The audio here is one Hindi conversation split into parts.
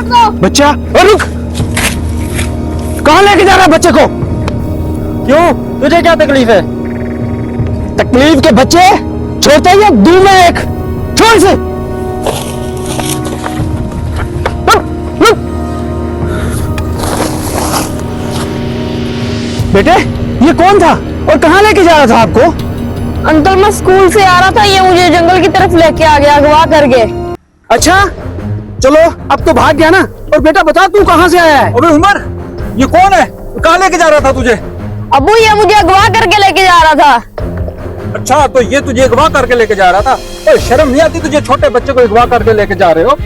बच्चा, रुक। कहाँ लेके जा रहा है बच्चे को? क्यों, तुझे क्या तकलीफ है? तकलीफ के बच्चे छोड़ते ही दूर में एक छोड़ से। बेटे, ये कौन था और कहाँ लेके जा रहा था आपको? अंकल, मैं स्कूल से आ रहा था, ये मुझे जंगल की तरफ लेके आ गया अगवा करके। अच्छा, चलो अब तो भाग गया ना। और बेटा बता, तू कहाँ से आया है? अबे उमर, ये कौन है? कहाँ लेके जा रहा था तुझे? अबू, ये मुझे अगवा करके लेके जा रहा था। अच्छा, तो ये तुझे अगवा करके लेके जा रहा था? तो शर्म नहीं आती तुझे? छोटे बच्चे को अगवा करके लेके जा रहे हो?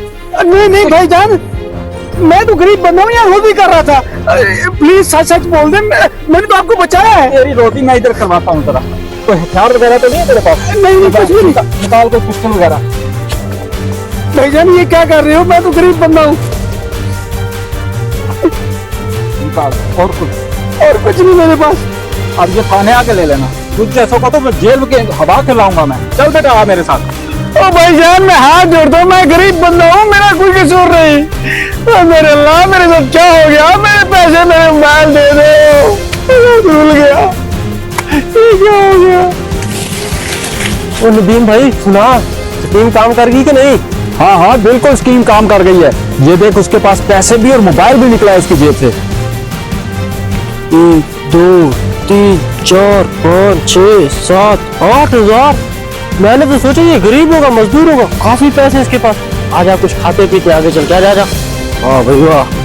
नहीं नहीं भाईजान, मैं तो गरीब बंदा हूँ, यार वो भी कर रहा था। प्लीज सच सच बोल दे, मैंने तो आपको बचाया है। तेरी रोटी मैं इधर करवाता हूँ जरा। कोई हथियार वगैरह तो नहीं है तेरे पास? नहीं, कुछ भी नहीं। निकाल कोई पिस्टल वगैरह। भाईजान ये क्या कर रहे हो? मैं तो गरीब बंदा हूँ। निकाल। और कुछ नहीं मेरे पास। अब ये थाने आके ले लेना। तुझ जैसों को तो मैं जेल के हवा खिलाऊंगा मैं। चल बेटा, आ मेरे साथ। ओ भाईजान, मैं हाथ जोड़ता हूँ, मैं गरीब बंदा हूँ, मेरा कोई कसूर नहीं। ओ मेरे अल्लाह, मेरे साथ क्या हो गया? मेरे पैसे, मेरे मोबाइल दे दो। भूल गया, ये क्या हो गया? ओ नदीम भाई, सुना स्कीम काम कर गई कि नहीं? हाँ हाँ, बिल्कुल स्कीम काम कर गई है। ये देख, उसके पास पैसे भी और मोबाइल भी निकला है उसकी जेब से। 1 2 3 4 5 6 7 8 हजार। मैंने तो सोचा ये गरीब होगा, मजदूर होगा, काफी पैसे इसके पास। आजा कुछ खाते पीते आगे चल के। आ जा। वाह भाई वाह।